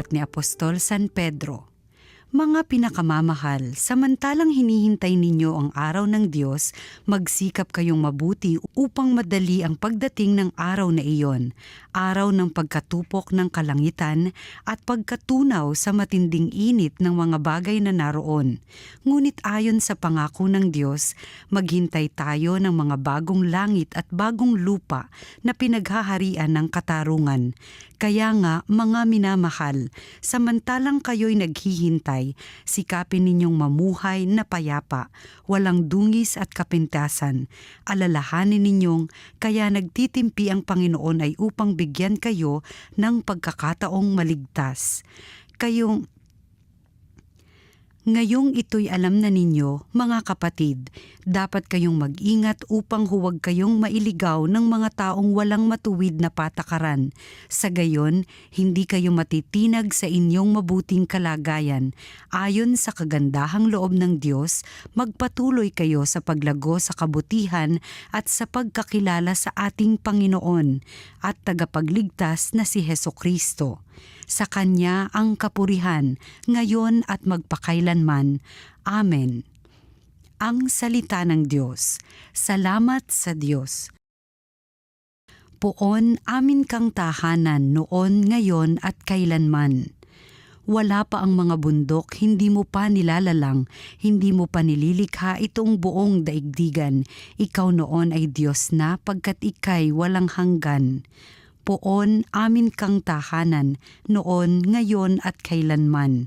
Aklat ni Apostol San Pedro. Mga pinakamamahal, samantalang hinihintay ninyo ang araw ng Diyos, magsikap kayong mabuti upang madali ang pagdating ng araw na iyon, araw ng pagkatupok ng kalangitan at pagkatunaw sa matinding init ng mga bagay na naroon. Ngunit ayon sa pangako ng Diyos, maghintay tayo ng mga bagong langit at bagong lupa na pinaghaharian ng katarungan. Kaya nga, mga minamahal, samantalang kayo'y naghihintay, sikapin ninyong mamuhay na payapa, walang dungis at kapintasan. Alalahanin ninyong kaya nagtitimpi ang Panginoon ay upang bigyan kayo ng pagkakataong maligtas. Ngayong ito'y alam na ninyo, mga kapatid, dapat kayong mag-ingat upang huwag kayong mailigaw ng mga taong walang matuwid na patakaran. Sa gayon, hindi kayo matitinag sa inyong mabuting kalagayan. Ayon sa kagandahang loob ng Diyos, magpatuloy kayo sa paglago sa kabutihan at sa pagkakilala sa ating Panginoon at tagapagligtas na si Hesukristo. Sa Kanya ang kapurihan, ngayon at magpakailanman. Amen. Ang salita ng Diyos. Salamat sa Diyos. Poon amin kang tahanan noon, ngayon at kailanman. Wala pa ang mga bundok, hindi mo pa nilalalang, hindi mo pa nililikha itong buong daigdigan. Ikaw noon ay Diyos na pagkat ika'y walang hanggan. Poon amin kang tahanan, noon, ngayon at kailanman.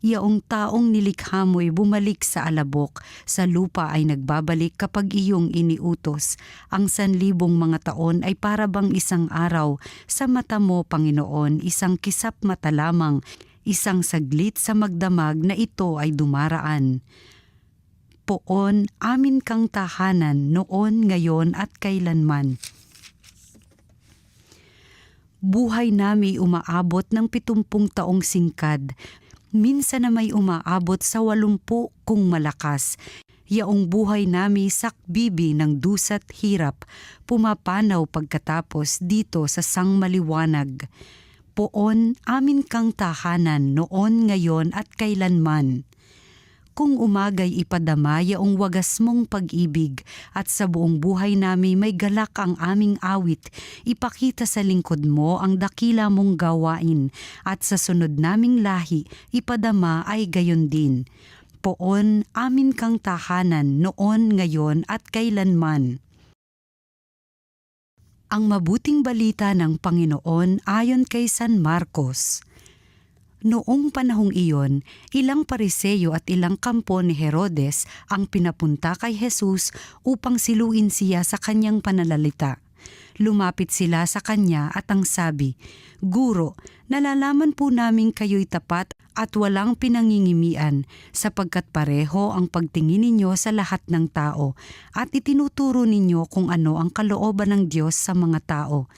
Yaong taong nilikha mo'y bumalik sa alabok, sa lupa ay nagbabalik kapag iyong iniutos. Ang 1,000 mga taon ay para bang isang araw, sa mata mo, Panginoon, isang kisap mata lamang, isang saglit sa magdamag na ito ay dumaraan. Poon amin kang tahanan, noon, ngayon at kailanman. Buhay nami umaabot ng 70 taong singkad, minsan na may umaabot sa 80 kung malakas. Yaong buhay nami sakbibi ng dusa't hirap, pumapanaw pagkatapos dito sa sangmaliwanag. Poon amin kang tahanan, noon, ngayon at kailanman. Kung umagay ipadama yaong wagas mong pag-ibig at sa buong buhay namin may galak ang aming awit, ipakita sa lingkod mo ang dakila mong gawain at sa sunod naming lahi ipadama ay gayon din. Poon amin kang tahanan, noon, ngayon at kailanman. Ang mabuting balita ng Panginoon ayon kay San Marcos. Noong panahong iyon, ilang Pariseyo at ilang kampo ni Herodes ang pinapunta kay Jesus upang siluin siya sa kanyang pananalita. Lumapit sila sa kanya at ang sabi, "Guro, nalalaman po namin kayo'y tapat at walang pinangingimian, sapagkat pareho ang pagtingin ninyo sa lahat ng tao at itinuturo ninyo kung ano ang kalooban ng Diyos sa mga tao.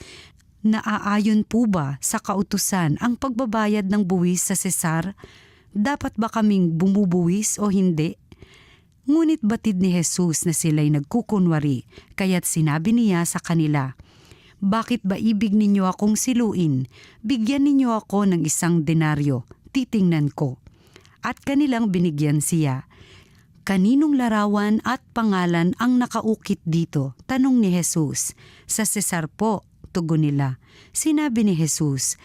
Naaayon po ba sa kautusan ang pagbabayad ng buwis sa Sesar? Dapat ba kaming bumubuwis o hindi?" Ngunit batid ni Jesus na sila'y nagkukunwari, kaya't sinabi niya sa kanila, "Bakit ba ibig ninyo akong siluin? Bigyan ninyo ako ng 1 denaryo, titingnan ko." At kanilang binigyan siya. "Kaninong larawan at pangalan ang nakaukit dito?" tanong ni Jesus. "Sa Sesar po," tugon nila. Sinabi ni Jesus,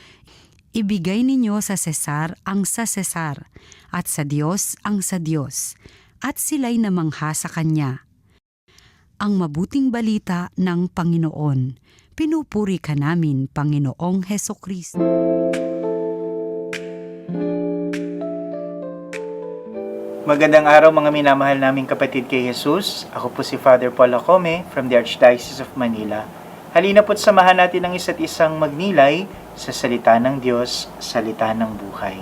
"Ibigay ninyo sa Sesar ang sa Sesar, at sa Diyos ang sa Diyos." At sila'y namangha sa kanya. Ang mabuting balita ng Panginoon. Pinupuri ka namin, Panginoong Hesukristo. Magandang araw mga minamahal naming kapatid kay Jesus. Ako po si Father Paul Acome from the Archdiocese of Manila. Halina po't samahan natin ang isa't isang magnilay sa salita ng Diyos, salita ng buhay.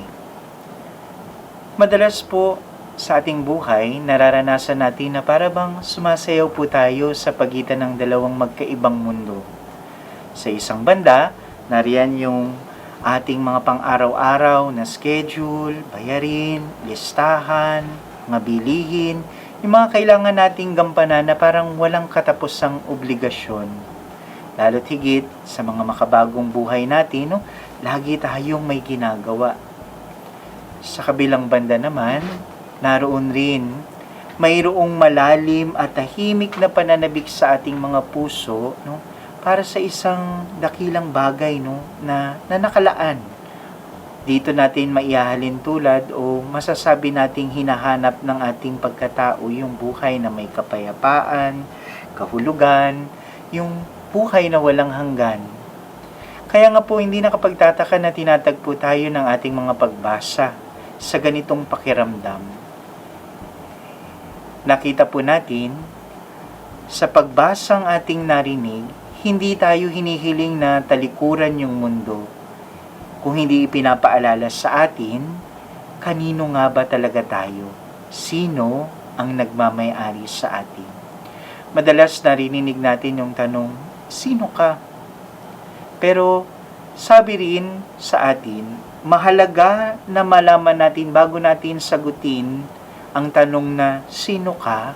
Madalas po sa ating buhay, nararanasan natin na para bang sumasayaw po tayo sa pagitan ng dalawang magkaibang mundo. Sa isang banda, nariyan yung ating mga pang-araw-araw na schedule, bayarin, listahan, mga bilihin, yung mga kailangan nating gampanan na parang walang katapusang obligasyon. Lalo't higit sa mga makabagong buhay natin, no? Lagi tayong may ginagawa. Sa kabilang banda naman, naroon rin mayroong malalim at tahimik na pananabik sa ating mga puso, no? Para sa isang dakilang bagay, no? na nakalaan. Dito natin maihahalin tulad o masasabi nating hinahanap ng ating pagkatao yung buhay na may kapayapaan, kahulugan, yung buhay na walang hanggan. Kaya nga po hindi nakapagtataka na tinatagpo tayo ng ating mga pagbasa sa ganitong pakiramdam. Nakita po natin sa pagbasang ating narinig, hindi tayo hinihiling na talikuran yung mundo. Kung hindi ipinapaalala sa atin, kanino nga ba talaga tayo? Sino ang nagmamay-ari sa atin? Madalas narinig natin yung tanong, sino ka? Pero sabi rin sa atin, mahalaga na malaman natin bago natin sagutin ang tanong na sino ka,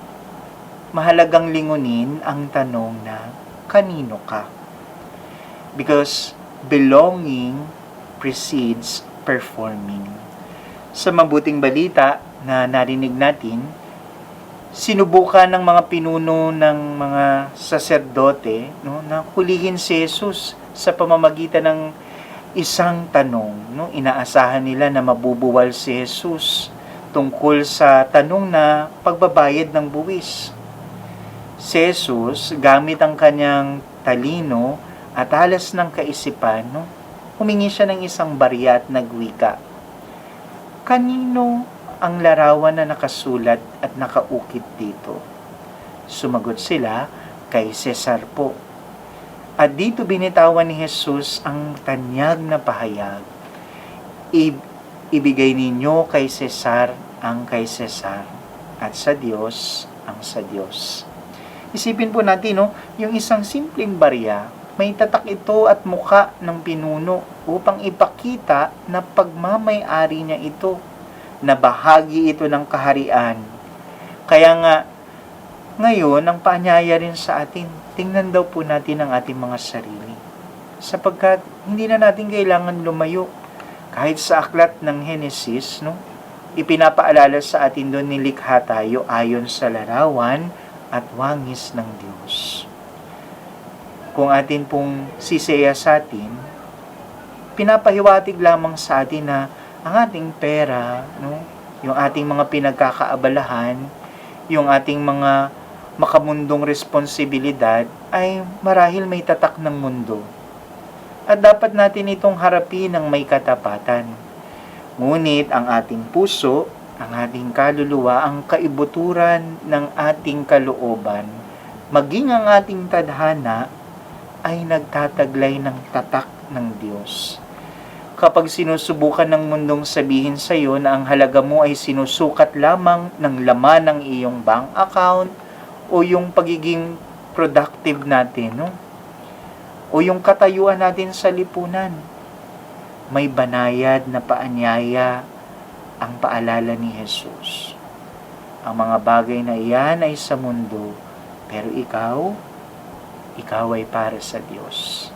mahalagang lingunin ang tanong na kanino ka. Because belonging precedes performing. Sa mabuting balita na narinig natin, sinubukan ng mga pinuno ng mga saserdote, no, na hulihin si Jesus sa pamamagitan ng isang tanong. No? Inaasahan nila na mabubuwal si Jesus tungkol sa tanong na pagbabayad ng buwis. Si Jesus, gamit ang kanyang talino at alas ng kaisipan, no? Humingi siya ng isang barya at nagwika. Kanino ang larawan na nakasulat at nakaukit dito? Sumagot sila, kay Cesar po. At dito binitawan ni Jesus ang tanyag na pahayag. Ibigay ninyo kay Cesar ang kay Cesar at sa Diyos ang sa Diyos. Isipin po natin, no, yung isang simpleng barya, may tatak ito at muka ng pinuno upang ipakita na pagmamay-ari niya ito, na bahagi ito ng kaharian. Kaya nga, ngayon, ang paanyaya rin sa atin, tingnan daw po natin ang ating mga sarili. Sapagkat hindi na natin kailangan lumayo. Kahit sa aklat ng Henesis, no, ipinapaalala sa atin doon nilikha tayo ayon sa larawan at wangis ng Diyos. Kung atin pong siseya sa atin, pinapahiwatig lamang sa atin na ang ating pera, no, yung ating mga pinagkakaabalahan, yung ating mga makamundong responsibilidad ay marahil may tatak ng mundo. At dapat natin itong harapin ng may katapatan. Ngunit ang ating puso, ang ating kaluluwa, ang kaibuturan ng ating kalooban, maging ang ating tadhana, ay nagtataglay ng tatak ng Diyos. Kapag sinusubukan ng mundong sabihin sa iyo na ang halaga mo ay sinusukat lamang ng laman ng iyong bank account o yung pagiging productive natin, no? O yung katayuan natin sa lipunan, may banayad na paanyaya ang paalala ni Jesus. Ang mga bagay na iyan ay sa mundo, pero ikaw ay para sa Diyos.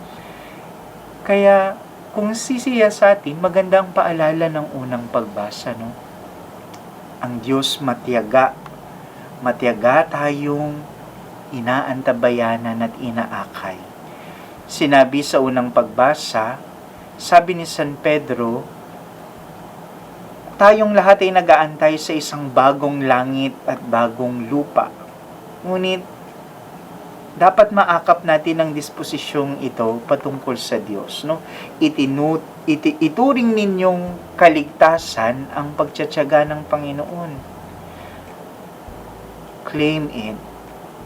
Kaya, kung sisiya sa atin, maganda ang paalala ng unang pagbasa, no? Ang Diyos matiyaga tayong inaantabayanan at inaakay. Sinabi sa unang pagbasa, sabi ni San Pedro, tayong lahat ay nag-aantay sa isang bagong langit at bagong lupa. Ngunit, dapat maakap natin ang disposisyong ito patungkol sa Diyos. No? Ituring ninyong kaligtasan ang pagtsatsaga ng Panginoon. Claim it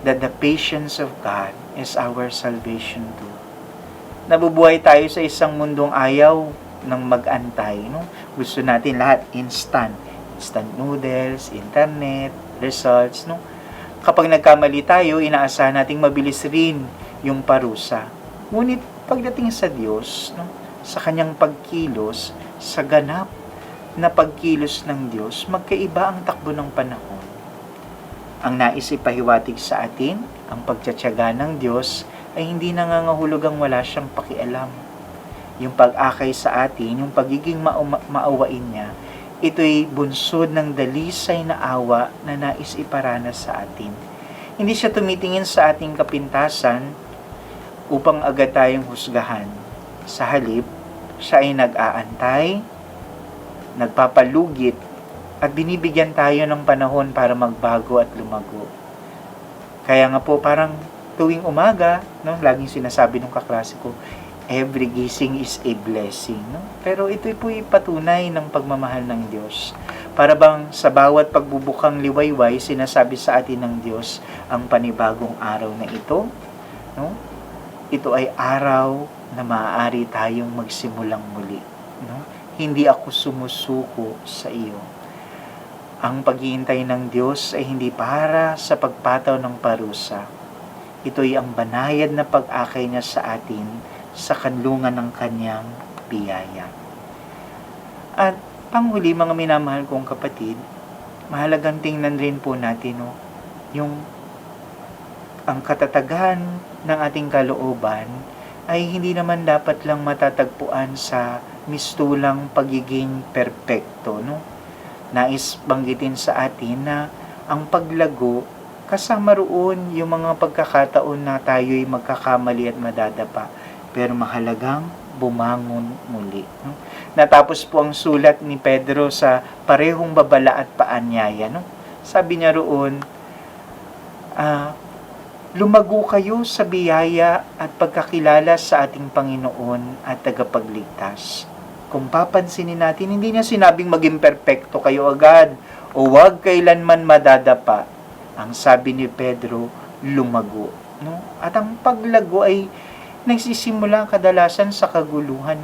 that the patience of God is our salvation too. Nabubuhay tayo sa isang mundong ayaw ng mag-antay. No? Gusto natin lahat instant noodles, internet, results. No? Kapag nagkamali tayo, inaasahan nating mabilis rin yung parusa. Ngunit pagdating sa Diyos, no, sa kanyang pagkilos, sa ganap na pagkilos ng Diyos, magkaiba ang takbo ng panahon. Ang nais ipahiwatig sa atin, ang pagtsatsaga ng Diyos ay hindi nangangahulugang wala siyang pakialam. Yung pag-akay sa atin, yung pagiging maawain niya, ito'y bunsod ng dalisay na awa na nais iparanas sa atin. Hindi siya tumitingin sa ating kapintasan upang agad tayong husgahan. Sa halip, siya ay nag-aantay, nagpapalugit, at binibigyan tayo ng panahon para magbago at lumago. Kaya nga po parang tuwing umaga, no, laging sinasabi ng kaklase ko, every gising is a blessing. No? Pero ito po'y patunay ng pagmamahal ng Diyos. Para bang sa bawat pagbubukang liwayway, sinasabi sa atin ng Diyos ang panibagong araw na ito. No? Ito ay araw na maaari tayong magsimulang muli. No? Hindi ako sumusuko sa iyo. Ang paghihintay ng Diyos ay hindi para sa pagpataw ng parusa. Ito'y ang banayad na pag-akay niya sa atin sa kanlungan ng kanyang biyaya. At panghuli, mga minamahal kong kapatid, mahalagang tingnan rin po natin yung ang katatagan ng ating kalooban ay hindi naman dapat lang matatagpuan sa mistulang pagiging perpekto. Nais banggitin sa atin na ang paglago, kasama roon yung mga pagkakataon na tayo'y magkakamali at madadapa. Pero mahalagang bumangon muli. Natapos po ang sulat ni Pedro sa parehong babala at paanyaya. Sabi niya roon, lumago kayo sa biyaya at pagkakilala sa ating Panginoon at tagapagligtas. Kung papansinin natin, hindi niya sinabing maging perpekto kayo agad o huwag kailanman madadapa. Ang sabi ni Pedro, lumago. At ang paglago ay nagsisimula kadalasan sa kaguluhan.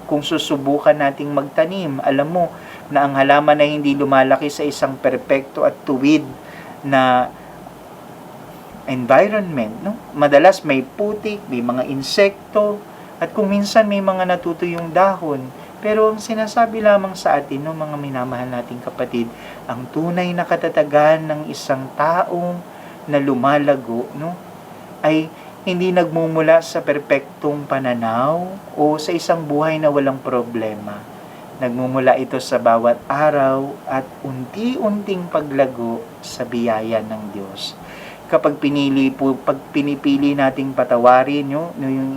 Kung susubukan nating magtanim, alam mo na ang halaman ay hindi lumalaki sa isang perpekto at tuwid na environment. Madalas may putik, may mga insekto, at kung minsan may mga natutuyong dahon. Pero ang sinasabi lamang sa atin, mga minamahal nating kapatid, ang tunay na katatagan ng isang taong na lumalago, ay hindi nagmumula sa perpektong pananaw o sa isang buhay na walang problema. Nagmumula ito sa bawat araw at unti-unting paglago sa biyaya ng Diyos. Kapag pinipili nating patawarin yung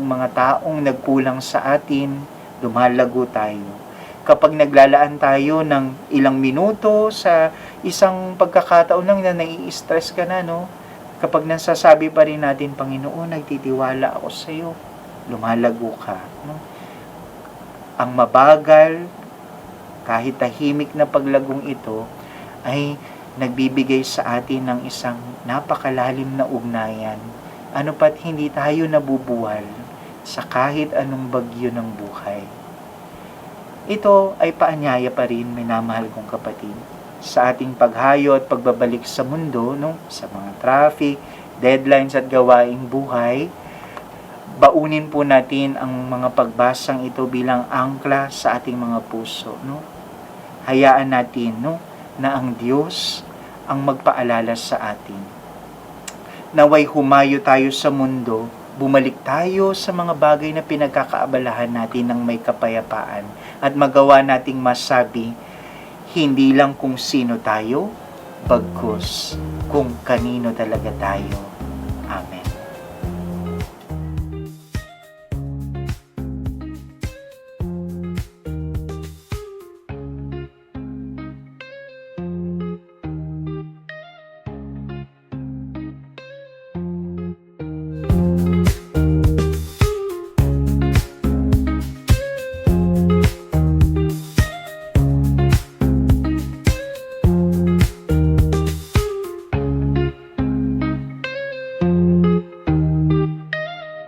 mga taong nagkulang sa atin, lumalago tayo. Kapag naglalaan tayo ng ilang minuto sa isang pagkakataon lang na nai-stress ka na, kapag nasasabi pa rin natin, Panginoon, nagtitiwala ako sa iyo, lumalago ka. Ang mabagal, kahit tahimik na paglagong ito, ay nagbibigay sa atin ng isang napakalalim na ugnayan. Ano pat hindi tayo nabubuwal sa kahit anong bagyo ng buhay. Ito ay paanyaya pa rin, minamahal kong kapatid, sa ating paghayo at pagbabalik sa mundo, sa mga traffic, deadlines at gawaing buhay. Baunin po natin ang mga pagbasang ito bilang angkla sa ating mga puso. Hayaan natin, na ang Diyos ang magpaalala sa atin. Naway humayo tayo sa mundo, bumalik tayo sa mga bagay na pinagkakaabalahan natin ng may kapayapaan at magawa nating masabi, hindi lang kung sino tayo, bagkus kung kanino talaga tayo. Amen.